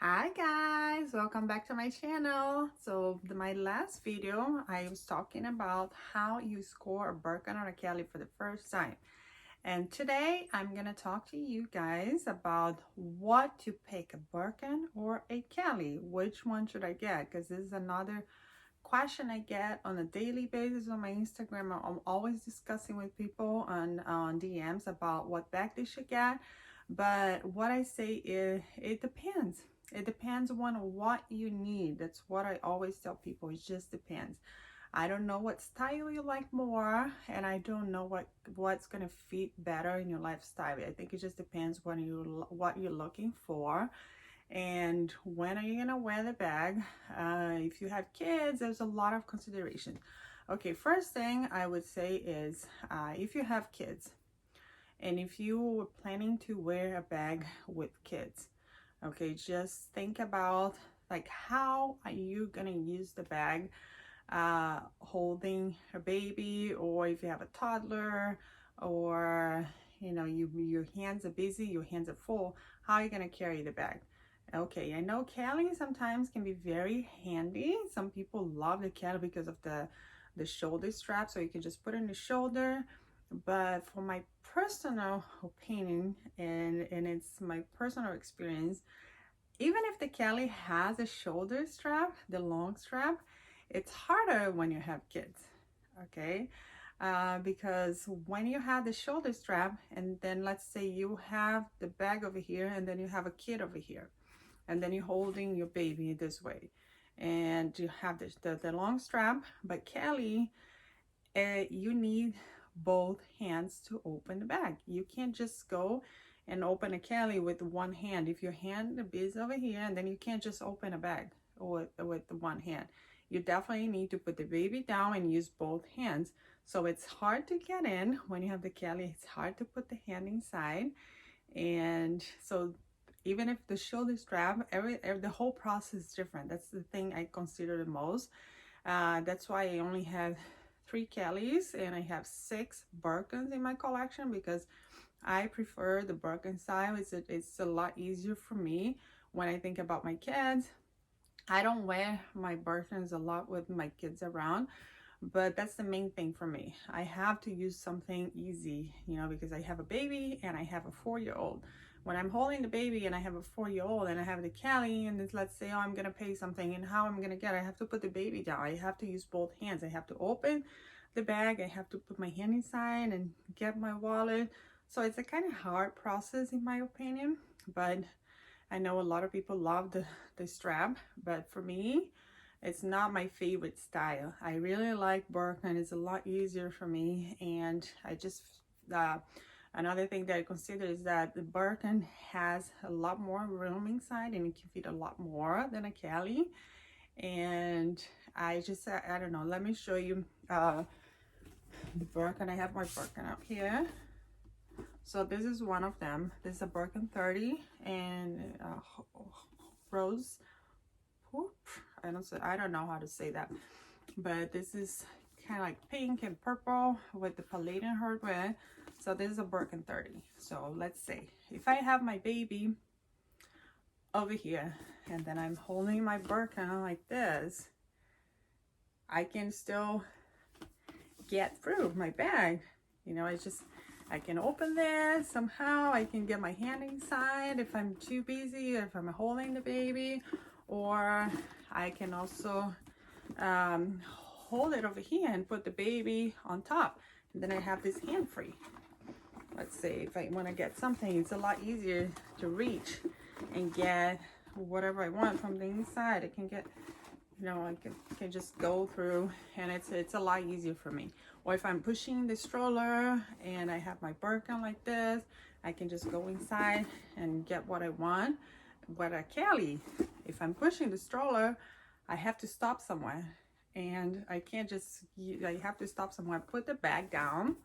Hi guys, welcome back to my channel. So my last video I was talking about how you score a Birkin or a Kelly for the first time, and today I'm gonna talk to you guys about what to pick, a Birkin or a Kelly. Which one should I get? Because this is another question I get on a daily basis on my Instagram. I'm always discussing with people on DMs about what bag they should get. But what I say is it depends. It depends on what you need. That's what I always tell people. It just depends. I don't know what style you like more, and I don't know what's gonna fit better in your lifestyle. I think it just depends what you're looking for and when are you gonna wear the bag. If you have kids, there's a lot of considerations. Okay, first thing I would say is if you have kids and if you were planning to wear a bag with kids, okay, just think about like how are you gonna use the bag holding a baby, or if you have a toddler, or you know your hands are busy, your hands are full, how are you going to carry the bag? Okay, I know Kelly sometimes can be very handy. Some people love the Kelly because of the shoulder strap, so you can just put it in the shoulder. But for my personal opinion, and it's my personal experience, even if the Kelly has a shoulder strap, the long strap, it's harder when you have kids, okay? Because when you have the shoulder strap, and then let's say you have the bag over here, and then you have a kid over here, and then you're holding your baby this way, and you have the long strap, but Kelly, you need both hands to open the bag. You can't just go and open a Kelly with one hand. If your hand is over here, and then you can't just open a bag with the one hand. You definitely need to put the baby down and use both hands. So it's hard to get in when you have the Kelly. It's hard to put the hand inside. And so even if the shoulder strap, the whole process is different. That's the thing I consider the most. That's why I only have 3 Kellys and I have 6 Birkins in my collection, because I prefer the Birkin style. It's a lot easier for me when I think about my kids. I don't wear my Birkins a lot with my kids around, but that's the main thing for me. I have to use something easy, you know, because I have a baby and I have a 4-year-old. When I'm holding the baby and I have a 4-year-old and I have the Kelly, and let's say, oh, I'm gonna pay something, and how I'm gonna get it, I have to put the baby down. I have to use both hands. I have to open the bag, I have to put my hand inside and get my wallet. So it's a kind of hard process in my opinion, but I know a lot of people love the strap, but for me, it's not my favorite style. I really like Birkin. It's a lot easier for me, and I just another thing that I consider is that the Birkin has a lot more room inside, and it can fit a lot more than a Kelly. And I don't know. Let me show you the Birkin. I have my Birkin up here. So this is one of them. This is a Birkin 30 and rose. Whoop, I don't know how to say that, but this is kind of like pink and purple with the Palladian hardware. So this is a Birkin 30. So let's say if I have my baby over here and then I'm holding my Birkin like this, I can still get through my bag. You know, it's just, I can open this somehow. I can get my hand inside if I'm too busy, or if I'm holding the baby, or I can also hold it over here and put the baby on top, and then I have this hand free. Let's say if I want to get something, it's a lot easier to reach and get whatever I want from the inside. I can get, you know, I can just go through, and it's a lot easier for me. Or if I'm pushing the stroller and I have my Birkin like this, I can just go inside and get what I want. But a Kelly, if I'm pushing the stroller, I have to stop somewhere, and I can't just, I have to stop somewhere, put the bag down,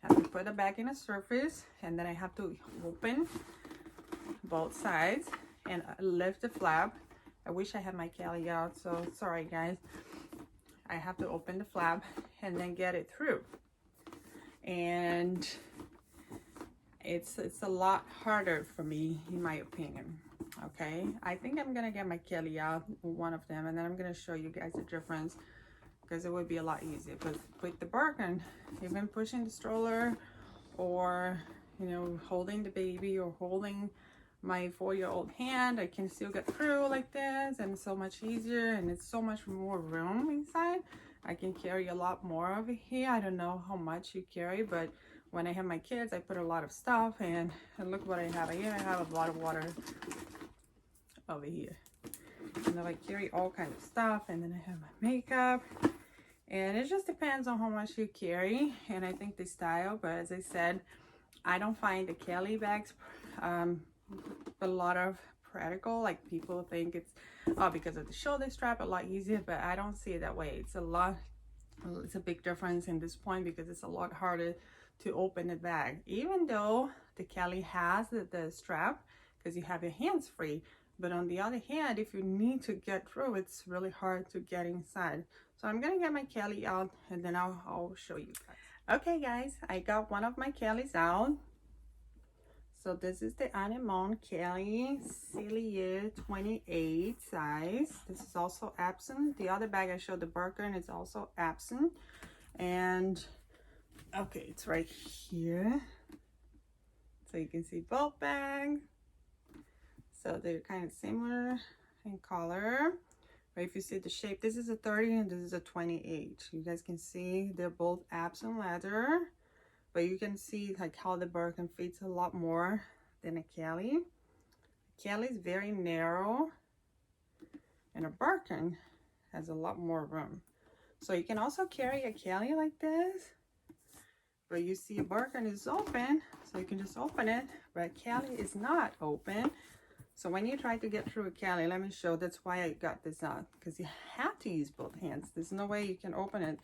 have to put the bag in a surface, and then I have to open both sides and lift the flap. I wish I had my Kelly out, so sorry guys. I have to open the flap and then get it through, and it's a lot harder for me in my opinion. Okay, I think I'm gonna get my Kelly out, one of them, and then I'm gonna show you guys the difference, because it would be a lot easier. But with the Birkin, even pushing the stroller, or you know, holding the baby, or holding my 4-year-old hand, I can still get through like this, and it's so much easier, and it's so much more room inside. I can carry a lot more over here. I don't know how much you carry, but when I have my kids, I put a lot of stuff, and look what I have. I even have a lot of water over here. And then I carry all kinds of stuff, and then I have my makeup, and it just depends on how much you carry, and I think the style. But as I said, I don't find the Kelly bags a lot of practical. Like, people think it's because of the shoulder strap a lot easier, but I don't see it that way. It's a big difference in this point, because it's a lot harder to open the bag, even though the Kelly has the strap, because you have your hands free. But on the other hand, if you need to get through, it's really hard to get inside. So I'm gonna get my Kelly out, and then I'll show you guys. Okay guys, I got one of my Kellys out. So this is the Anemone Kelly Cilier 28 size. This is also absent. The other bag I showed, the Birkin, is also absent. And okay, it's right here. So you can see both bags. So they're kind of similar in color. But if you see the shape, this is a 30 and this is a 28. You guys can see they're both absent leather. But you can see like how the Birkin fits a lot more than a Kelly. Kelly is very narrow, and a Birkin has a lot more room. So you can also carry a Kelly like this, but you see a Birkin is open, so you can just open it, but a Kelly is not open. So when you try to get through a Kelly, let me show, that's why I got this out, because you have to use both hands. There's no way you can open it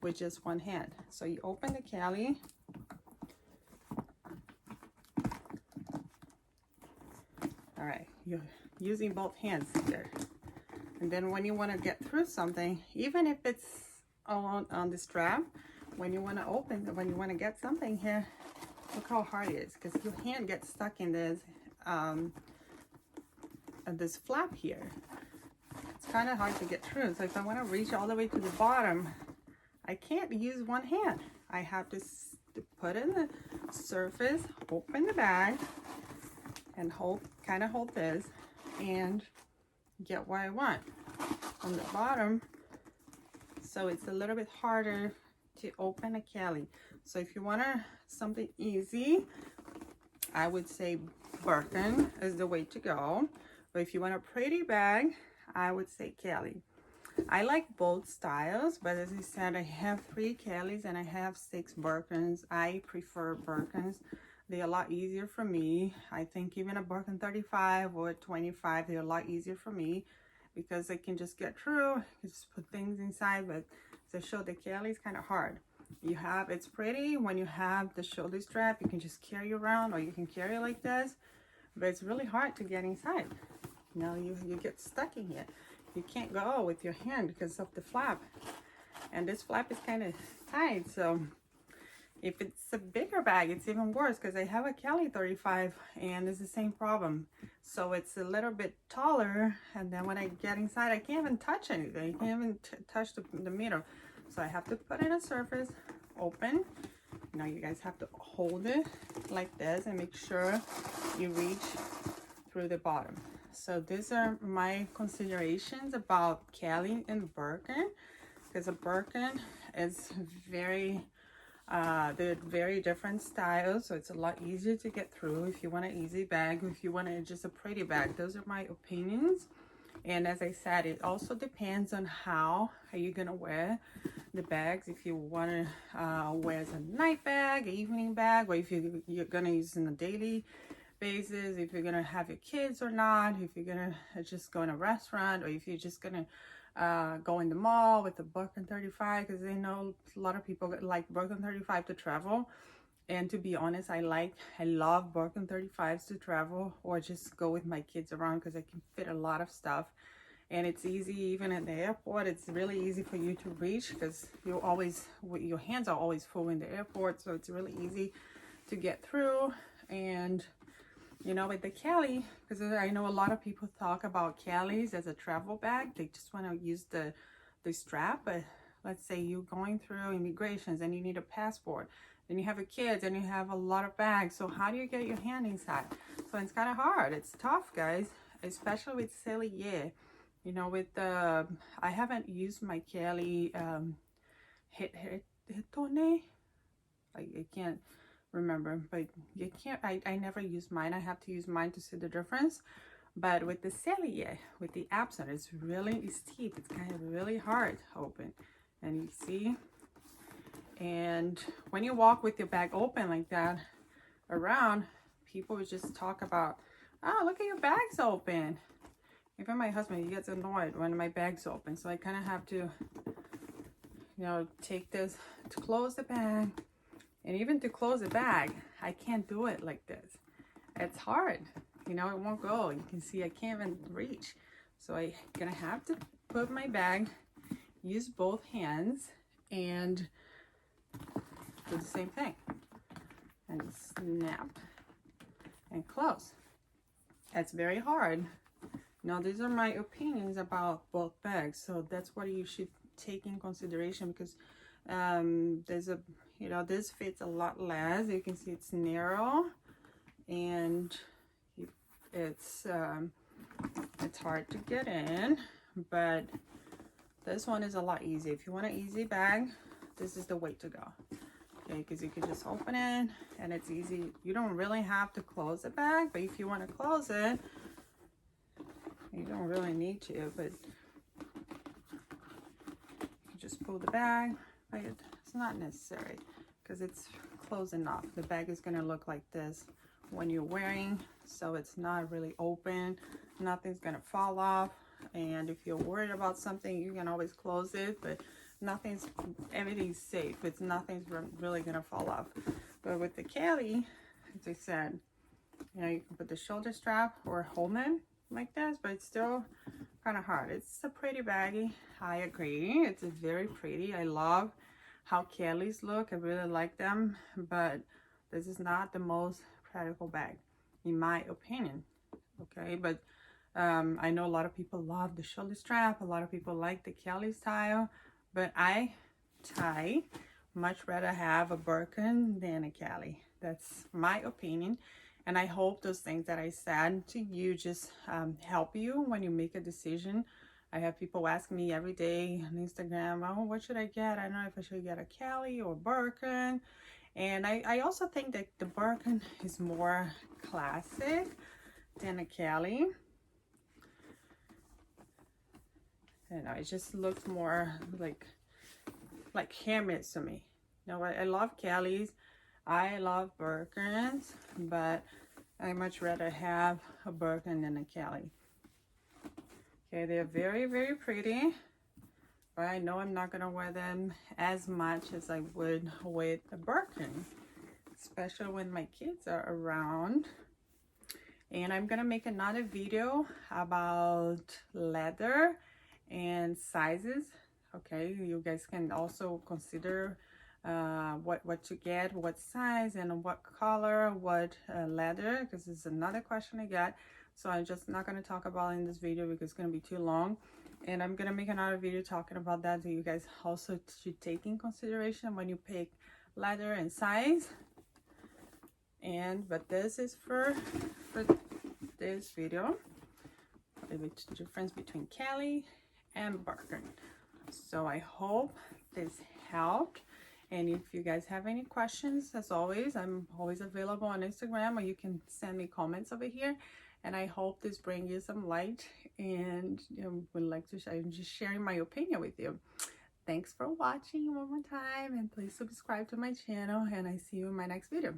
with just one hand. So you open the Kelly. All right, you're using both hands there. And then when you want to get through something, even if it's on the strap, when you want to open, when you want to get something here, look how hard it is, because your hand gets stuck in this flap here. It's kind of hard to get through. So if I want to reach all the way to the bottom, I can't use one hand. I have to put in the surface, open the bag, and kind of hold this, and get what I want on the bottom. So it's a little bit harder to open a Kelly. So if you want something easy, I would say Birkin is the way to go. But if you want a pretty bag, I would say Kelly. I like both styles, but as I said, I have 3 Kellys and I have 6 Birkins. I prefer Birkins. They're a lot easier for me. I think even a Birkin 35 or 25, they're a lot easier for me, because I can just get through, just put things inside. But to show the Kelly is kind of hard. It's pretty when you have the shoulder strap, you can just carry around, or you can carry it like this, but it's really hard to get inside. You know, you get stuck in here. You can't go with your hand because of the flap, and this flap is kind of tight. So if it's a bigger bag, it's even worse, because I have a Kelly 35 and it's the same problem. So it's a little bit taller, and then when I get inside, I can't even touch anything. I can't even touch the middle. So I have to put in a surface, open. Now you guys have to hold it like this and make sure you reach through the bottom. So these are my considerations about Kelly and Birkin, because a Birkin is they're very different styles, so it's a lot easier to get through if you want an easy bag, or if you want just a pretty bag. Those are my opinions. And as I said, it also depends on how are you gonna wear the bags. If you want to wear as a night bag, evening bag, or if you're gonna use it on a daily basis, if you're gonna have your kids or not, if you're gonna just go in a restaurant, or if you're just gonna go in the mall with the Birkin 35, because I know a lot of people like Birkin 35 to travel. And to be honest, I love Birkin 35s to travel, or just go with my kids around, because I can fit a lot of stuff. And it's easy, even at the airport, it's really easy for you to reach, because your hands are always full in the airport. So it's really easy to get through. And You know, with the Kelly, because I know a lot of people talk about Kellys as a travel bag. They just want to use the strap, but let's say you're going through immigrations and you need a passport, then you have a kids and you have a lot of bags. So how do you get your hand inside? So it's kind of hard. It's tough, guys, especially with Cellier. You know, with the I haven't used my Kelly Hitone. I can't remember, but you can't. I never use mine. I have to use mine to see the difference. But with the Cellier, with the Epson, it's steep. It's kind of really hard to open, and you see. And when you walk with your bag open like that around, people would just talk about, oh, look at your bags open. Even my husband, he gets annoyed when my bag's open. So I kind of have to, you know, take this to close the bag. And even to close the bag, I can't do it like this. It's hard. You know, it won't go. You can see I can't even reach. So I'm gonna have to put my bag, use both hands, and do the same thing. And snap and close. That's very hard. Now, these are my opinions about both bags. So that's what you should take in consideration, because there's a, you know, this fits a lot less. You can see it's narrow, and it's hard to get in, but this one is a lot easier. If you want an easy bag, this is the way to go. Okay, because you can just open it and it's easy. You don't really have to close the bag, but if you want to close it, you don't really need to, but you just pull the bag, but it's not necessary because it's close enough. The bag is going to look like this when you're wearing, so it's not really open. Nothing's going to fall off, and if you're worried about something, you can always close it, but everything's safe. Nothing's really going to fall off. But with the Kelly, as I said, you know, you can put the shoulder strap or hold them like this, but it's still kind of hard. It's a pretty baggy. I agree. It's very pretty. I love how Kellys look. I really like them, but this is not the most practical bag, in my opinion. Okay, but I know a lot of people love the shoulder strap. A lot of people like the Kelly style, but I much rather have a Birkin than a Kelly. That's my opinion. And I hope those things that I said to you just help you when you make a decision. I have people ask me every day on Instagram, oh, what should I get? I don't know if I should get a Kelly or Birkin. And I also think that the Birkin is more classic than a Kelly. You know, it just looks more like Hermes to me. You know, I love Kellys. I love Birkins, but I much rather have a Birkin than a Kelly. Okay, they're very, very pretty, but I know I'm not gonna wear them as much as I would with a Birkin, especially when my kids are around. And I'm gonna make another video about leather and sizes. Okay, you guys can also consider what to get, what size and what color, what leather, because this is another question I got. So I'm just not going to talk about it in this video because it's going to be too long, and I'm going to make another video talking about that, so you guys also should take in consideration when you pick leather and size. But this is for this video, the difference between Kelly and Birkin. So I hope this helped. And if you guys have any questions, as always, I'm always available on Instagram, or you can send me comments over here. And I hope this brings you some light, and would like to share. I'm just sharing my opinion with you. Thanks for watching one more time, and please subscribe to my channel, and I see you in my next video.